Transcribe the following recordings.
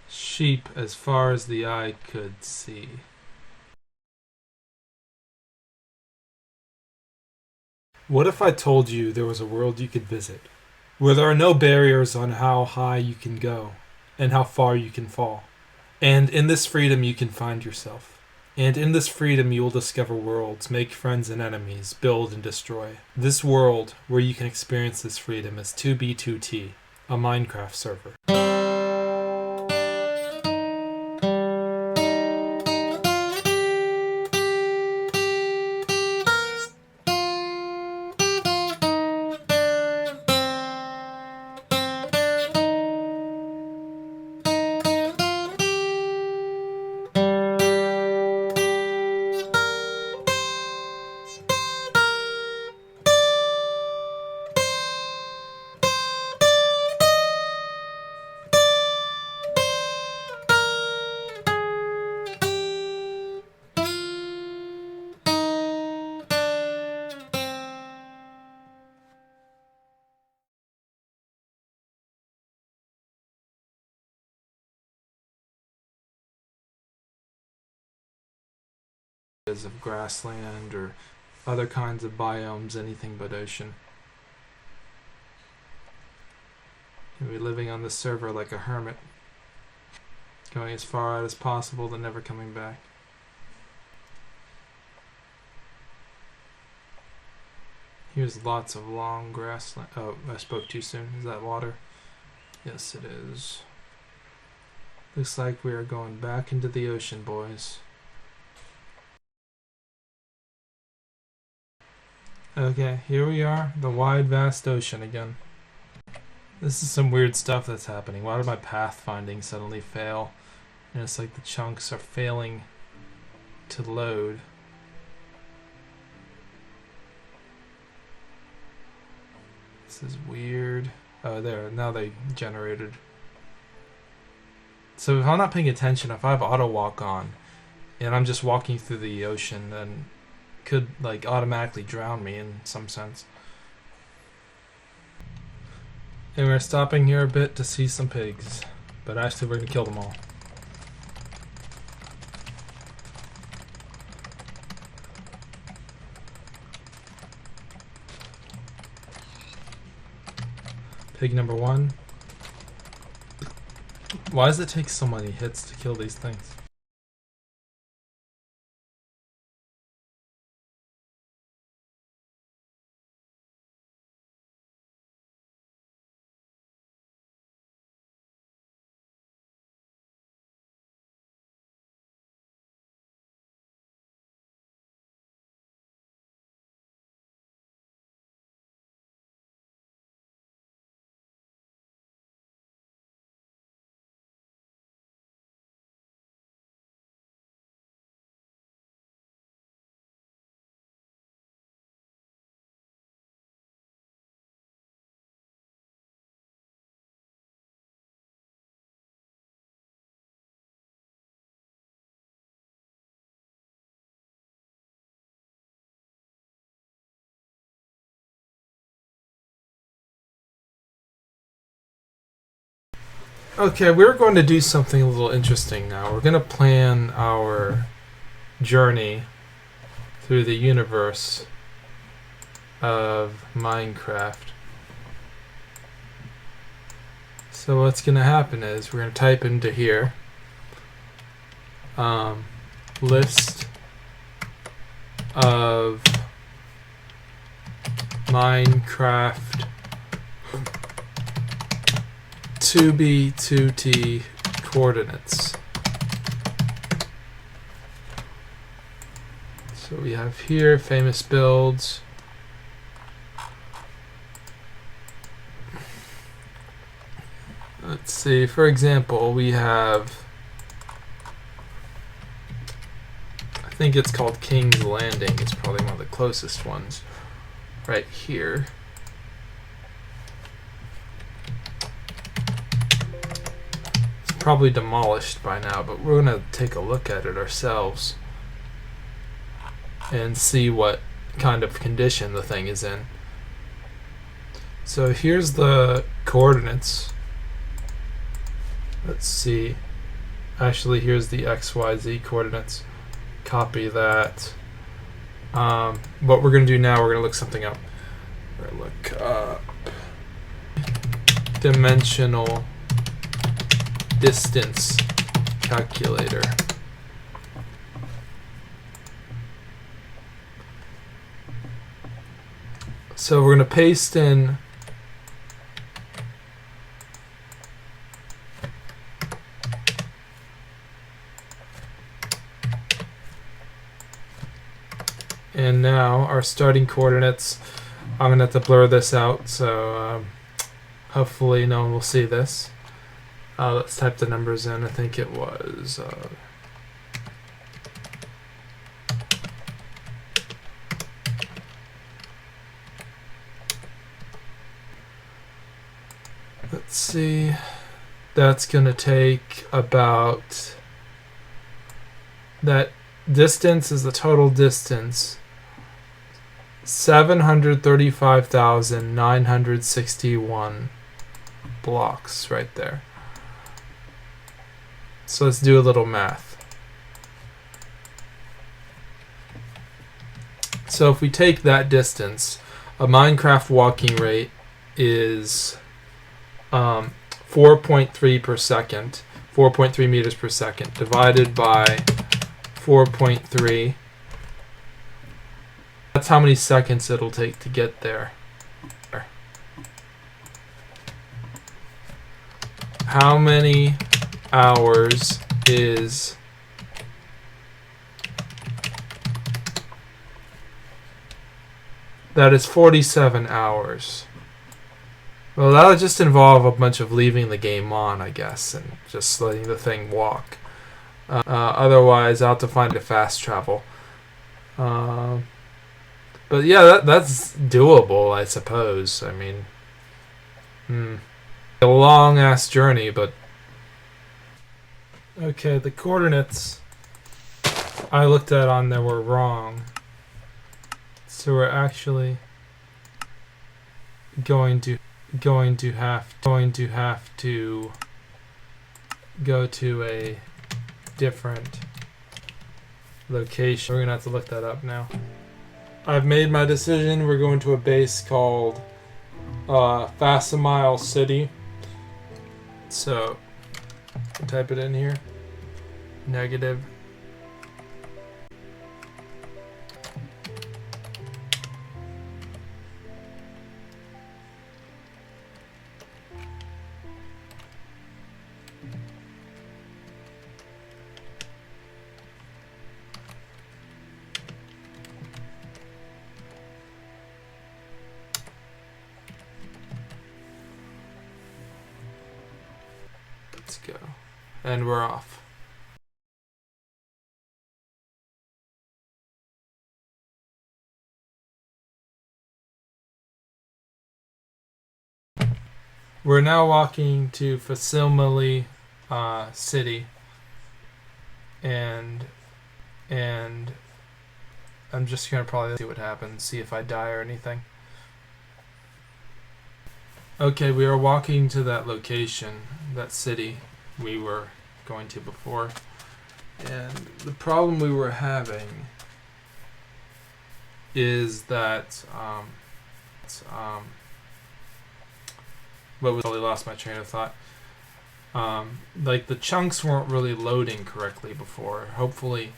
Sheep as far as the eye could see. What if I told you there was a world you could visit, where there are no barriers on how high you can go and how far you can fall? And in this freedom you can find yourself. And in this freedom you will discover worlds, make friends and enemies, build and destroy. This world where you can experience this freedom is 2B2T, a Minecraft server. Of grassland or other kinds of biomes, anything but ocean. And we're living on this server like a hermit, going as far out as possible, then never coming back. Here's lots of long grassland. Oh, I spoke too soon. Is that water? Yes, it is. Looks like we are going back into the ocean, boys. Okay, here we are, the wide, vast ocean again. This is some weird stuff that's happening. Why did my pathfinding suddenly fail? And it's like the chunks are failing to load. This is weird. Oh, there, now they generated. So if I'm not paying attention, if I have auto walk on, and I'm just walking through the ocean, then could like automatically drown me in some sense. And we're stopping here a bit to see some pigs, but actually we're gonna kill them all. Pig number 1. Why does it take so many hits to kill these things? Okay, we're going to do something a little interesting now. We're going to plan our journey through the universe of Minecraft. So what's going to happen is we're going to type into here list of Minecraft 2B2T coordinates. So we have here famous builds. Let's see, for example, we have, I think it's called King's Landing. It's probably one of the closest ones right here. Probably demolished by now, but we're gonna take a look at it ourselves and see what kind of condition the thing is in. So here's the coordinates. Let's see. Actually, here's the XYZ coordinates. Copy that. What we're going to do now, we're going to look something up. We're going to look up dimensional distance calculator. So we're going to paste in and now our starting coordinates. I'm going to have to blur this out, so hopefully no one will see this. Let's type the numbers in. I think it was let's see, that's going to take about, that distance is the total distance, 735,961 blocks right there. So let's do a little math. So if we take that distance, a Minecraft walking rate is 4.3 per second, 4.3 meters per second, divided by 4.3. That's how many seconds it'll take to get there. How many hours is that? Is 47 hours. Well, that would just involve a bunch of leaving the game on, I guess, and just letting the thing walk. Otherwise, I'll have to find a fast travel. But yeah, that's doable, I suppose. I mean, a long-ass journey, but... Okay, the coordinates I looked at on there were wrong. So we're actually going to have to go to a different location. We're gonna have to look that up now. I've made my decision. We're going to a base called Fasimile City. So type it in here. Negative. Let's go. And we're off. We're now walking to Fasimile City, and I'm just gonna probably see what happens, see if I die or anything. Okay, we are walking to that location, that city we were going to before, and the problem we were having is that but totally lost my train of thought. Like the chunks weren't really loading correctly before. Hopefully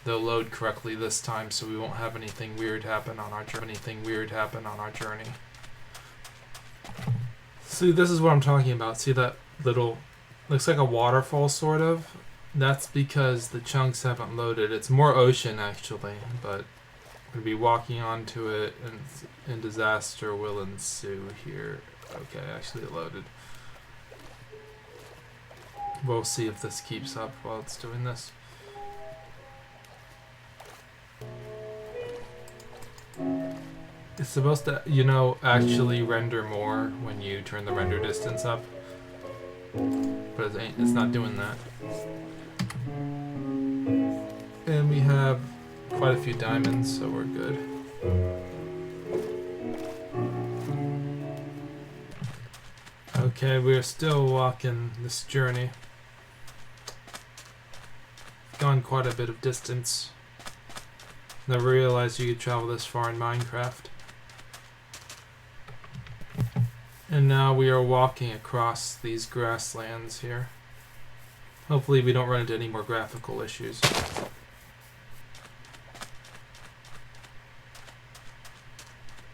they'll load correctly this time, so we won't have anything weird happen on our journey. See, this is what I'm talking about. See that little, looks like a waterfall sort of? That's because the chunks haven't loaded. It's more ocean actually, but I'm gonna be walking onto it and disaster will ensue here. Okay, actually it loaded. We'll see if this keeps up while it's doing this. It's supposed to, actually render more when you turn the render distance up. But it's not doing that. And we have quite a few diamonds, so we're good. Okay, we're still walking this journey. gone quite a bit of distance. Never realized you could travel this far in Minecraft. And now we are walking across these grasslands here. Hopefully we don't run into any more graphical issues.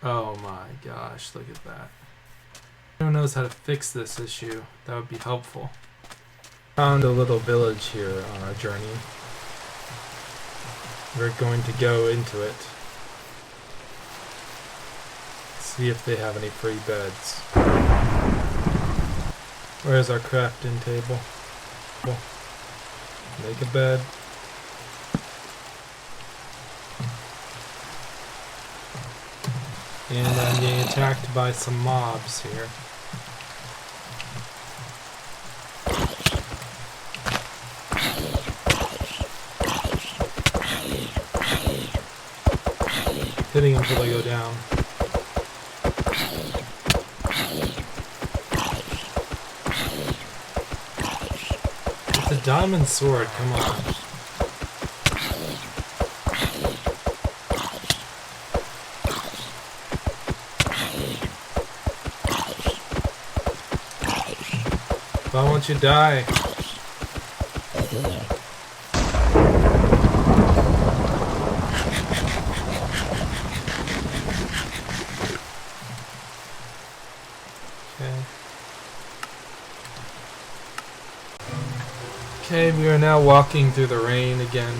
Oh my gosh, look at that. Who knows how to fix this issue? That would be helpful. Found a little village here on our journey. We're going to go into it. See if they have any free beds. Where's our crafting table? Make a bed. And I'm getting attacked by some mobs here. Hitting until they go down. It's a diamond sword, come on. Why won't you die? Okay, we are now walking through the rain again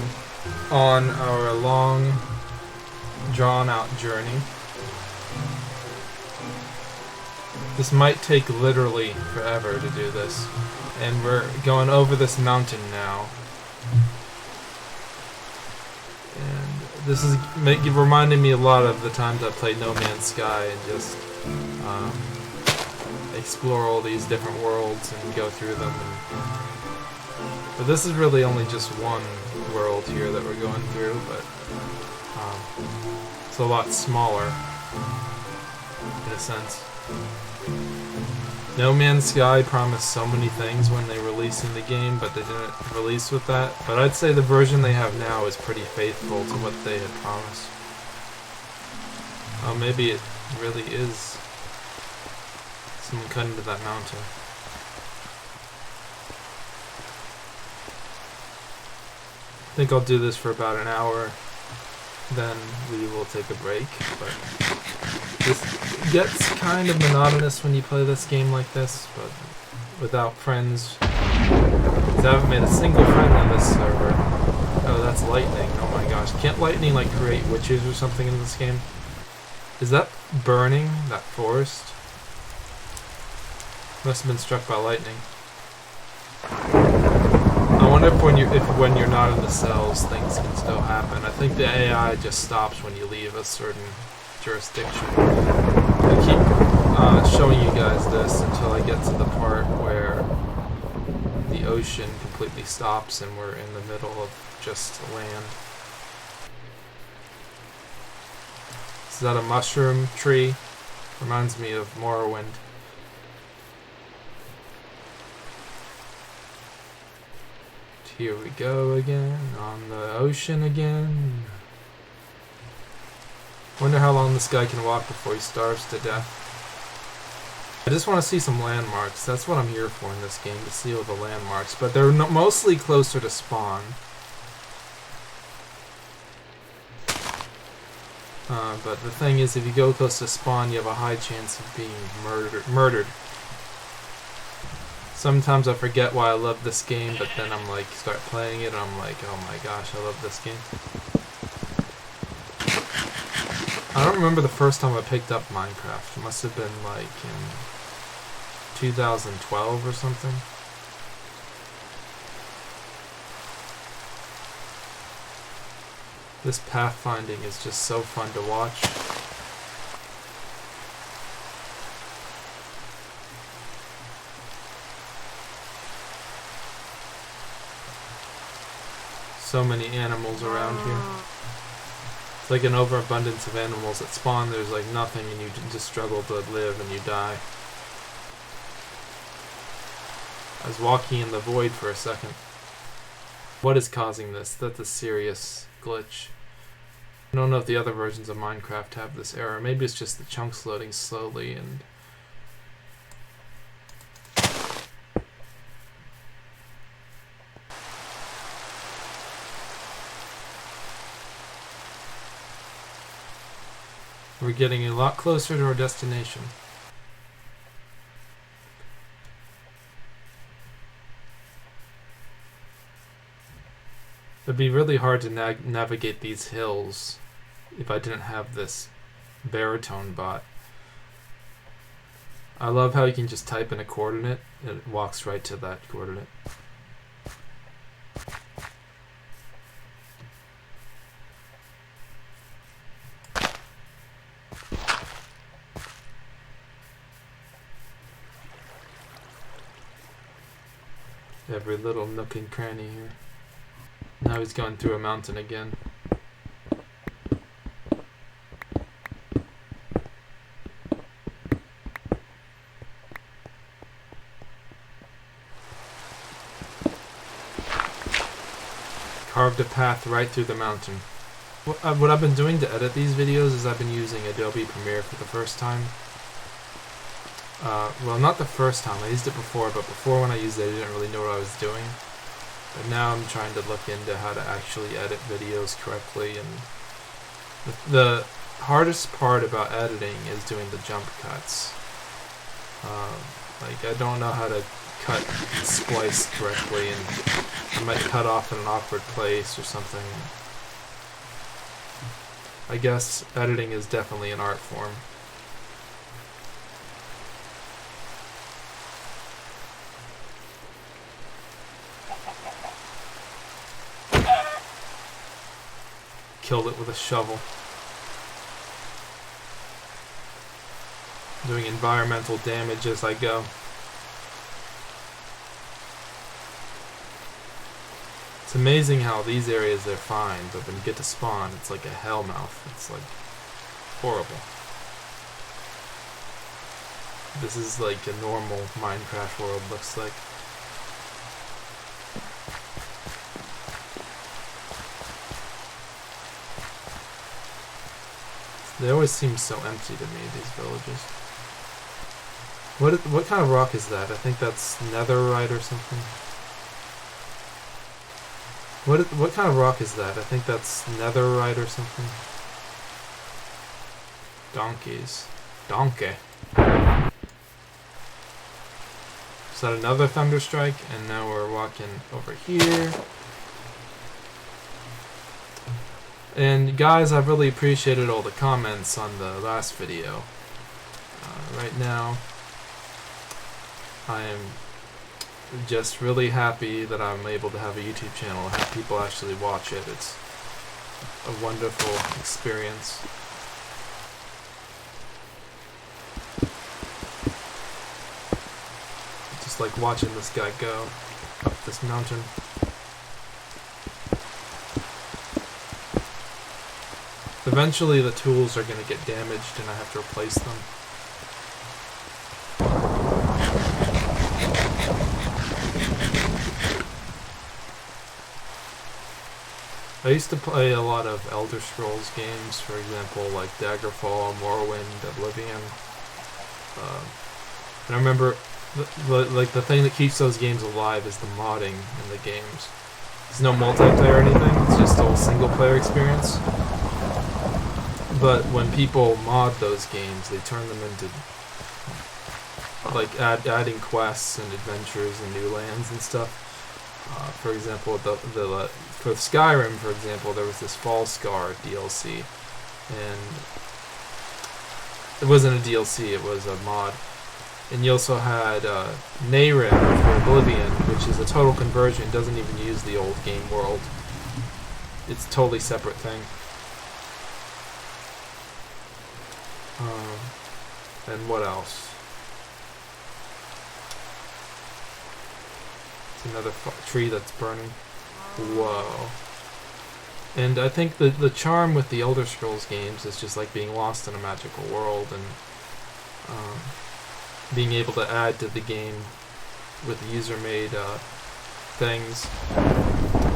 on our long, drawn-out journey. This might take literally forever to do this, and we're going over this mountain now. And this is reminding me a lot of the times I played No Man's Sky and just explore all these different worlds and go through them. But this is really only just one world here that we're going through, but it's a lot smaller in a sense. No Man's Sky promised so many things when they released in the game, but they didn't release with that. But I'd say the version they have now is pretty faithful to what they had promised. Oh, maybe it really is someone cut into that mountain. I think I'll do this for about an hour, then we will take a break, but this gets kind of monotonous when you play this game like this, but without friends. I haven't made a single friend on this server. Oh, that's lightning. Oh my gosh. Can't lightning like create witches or something in this game? Is that burning? That forest? Must have been struck by lightning. I wonder if when you're not in the cells, things can still happen. I think the AI just stops when you leave a certain jurisdiction. I keep showing you guys this until I get to the part where the ocean completely stops and we're in the middle of just land. Is that a mushroom tree? Reminds me of Morrowind. Here we go again, on the ocean again. Wonder how long this guy can walk before he starves to death. I just want to see some landmarks. That's what I'm here for in this game, to see all the landmarks. But they're mostly closer to spawn. But the thing is, if you go close to spawn, you have a high chance of being murdered. Sometimes I forget why I love this game, but then I'm like, start playing it, and I'm like, oh my gosh, I love this game. I don't remember the first time I picked up Minecraft. It must have been like in 2012 or something. This pathfinding is just so fun to watch. So many animals around here. It's like an overabundance of animals that spawn. There's like nothing and you just struggle to live and you die. I was walking in the void for a second. What is causing this? That's a serious glitch. I don't know if the other versions of Minecraft have this error. Maybe it's just the chunks loading slowly and... We're getting a lot closer to our destination. It'd be really hard to navigate these hills if I didn't have this baritone bot. I love how you can just type in a coordinate and it walks right to that coordinate. Every little nook and cranny here. Now he's going through a mountain again. Carved a path right through the mountain. What I've been doing to edit these videos is I've been using Adobe Premiere for the first time. Well, not the first time. I used it before, but before when I used it, I didn't really know what I was doing. But now I'm trying to look into how to actually edit videos correctly, and the hardest part about editing is doing the jump cuts. Like, I don't know how to cut splice correctly, and I might cut off in an awkward place or something. I guess editing is definitely an art form. Killed it with a shovel. Doing environmental damage as I go. It's amazing how these areas are fine, but when you get to spawn, it's like a hellmouth. It's like horrible. This is like a normal Minecraft world looks like. They always seem so empty to me, these villages. What kind of rock is that? I think that's netherite or something. What kind of rock is that? I think that's netherite or something. Donkeys. Donkey. Is that another thunderstrike? And now we're walking over here. And guys, I've really appreciated all the comments on the last video. Right now, I am just really happy that I'm able to have a YouTube channel and have people actually watch it. It's a wonderful experience. Just like watching this guy go up this mountain. Eventually the tools are going to get damaged and I have to replace them. I used to play a lot of Elder Scrolls games, for example, like Daggerfall, Morrowind, Oblivion. And I remember the thing that keeps those games alive is the modding in the games. There's no multiplayer or anything, it's just all single player experience. But when people mod those games, they turn them into like adding quests and adventures and new lands and stuff. For example, for Skyrim, for example, there was this Fallscar DLC, and it wasn't a DLC; it was a mod. And you also had Nehrim for Oblivion, which is a total conversion. It doesn't even use the old game world. It's a totally separate thing. And what else? It's another tree that's burning. Whoa. And I think the charm with the Elder Scrolls games is just like being lost in a magical world and being able to add to the game with user-made things.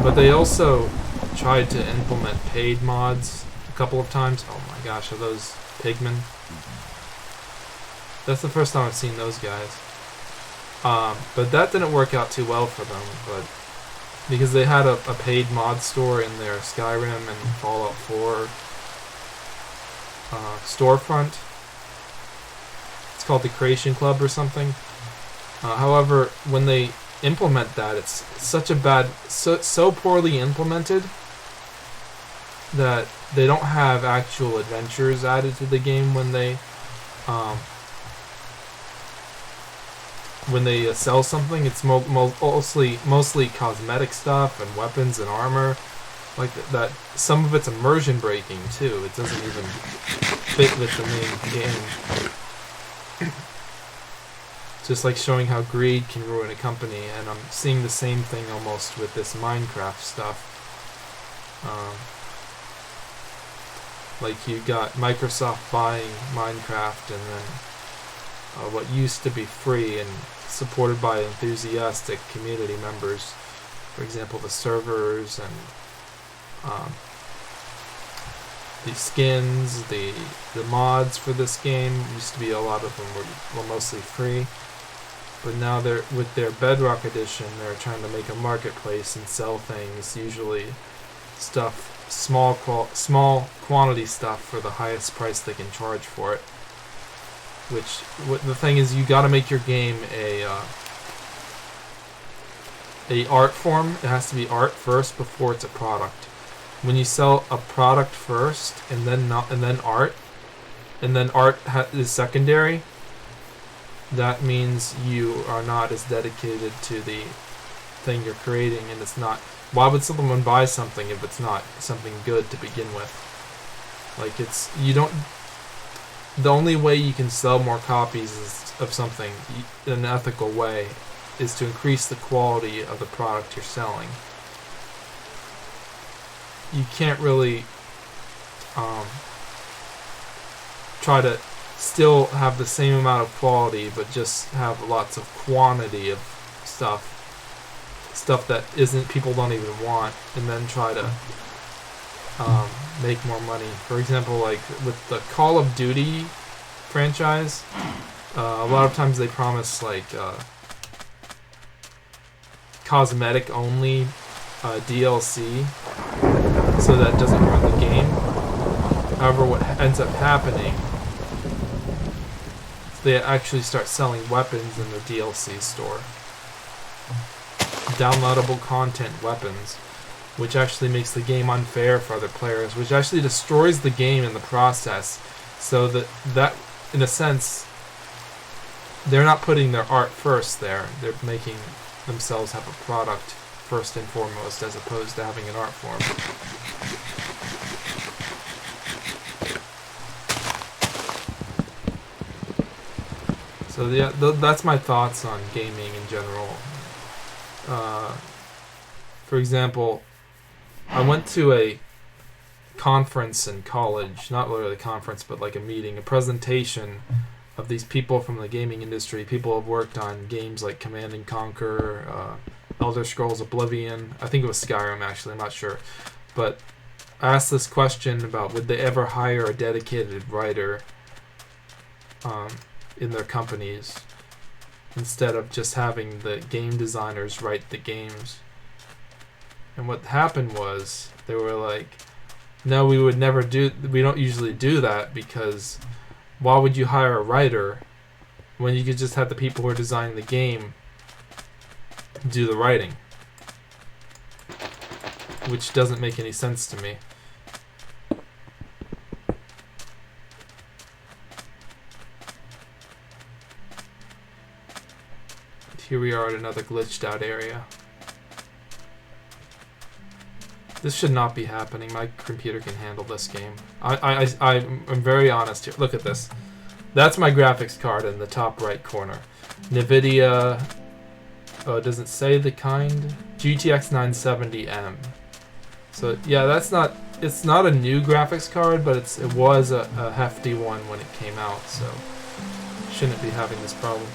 But they also tried to implement paid mods a couple of times. Oh my gosh, are those pigmen? That's the first time I've seen those guys. But that didn't work out too well for them, but because they had a paid mod store in their Skyrim and Fallout 4 storefront. It's called the Creation Club or something. However, when they implement that, it's such a bad, so poorly implemented that they don't have actual adventures added to the game when they sell something. It's mostly cosmetic stuff and weapons and armor, like that. Some of it's immersion breaking too. It doesn't even fit with the main game. Just like showing how greed can ruin a company, and I'm seeing the same thing almost with this Minecraft stuff. Like you got Microsoft buying Minecraft, and then what used to be free and supported by enthusiastic community members, for example the servers and the skins, the mods for this game, used to be a lot of them were mostly free. But now they're with their Bedrock edition, they're trying to make a marketplace and sell things, usually stuff, small quantity stuff for the highest price they can charge for it. The thing is, you got to make your game a art form. It has to be art first before it's a product. When you sell a product first and then art is secondary, that means you are not as dedicated to the thing you're creating, and it's not. Why would someone buy something if it's not something good to begin with? Like the only way you can sell more copies of something in an ethical way is to increase the quality of the product you're selling. You can't really try to still have the same amount of quality but just have lots of quantity of stuff that people don't even want, and then try to make more money. For example, like with the Call of Duty franchise, a lot of times they promise like cosmetic only DLC, so that doesn't ruin the game. However, what ends up happening is they actually start selling weapons in the DLC store. Downloadable content weapons, which actually makes the game unfair for other players, which actually destroys the game in the process. So that in a sense, they're not putting their art first there. They're making themselves have a product first and foremost, as opposed to having an art form. So yeah, that's my thoughts on gaming in general. For example, I went to a conference in college, not literally a conference, but like a meeting, a presentation of these people from the gaming industry. People have worked on games like Command and Conquer, Elder Scrolls Oblivion. I think it was Skyrim, actually, I'm not sure. But I asked this question about would they ever hire a dedicated writer in their companies instead of just having the game designers write the games. And what happened was they were like, no, we don't usually do that, because why would you hire a writer when you could just have the people who are designing the game do the writing? Which doesn't make any sense to me. Here we are at another glitched out area. This should not be happening. My computer can handle this game. I'm very honest here. Look at this. That's my graphics card in the top right corner. NVIDIA, does it say the kind? GTX 970M. So yeah, it's not a new graphics card, but it was a hefty one when it came out, so shouldn't be having this problem.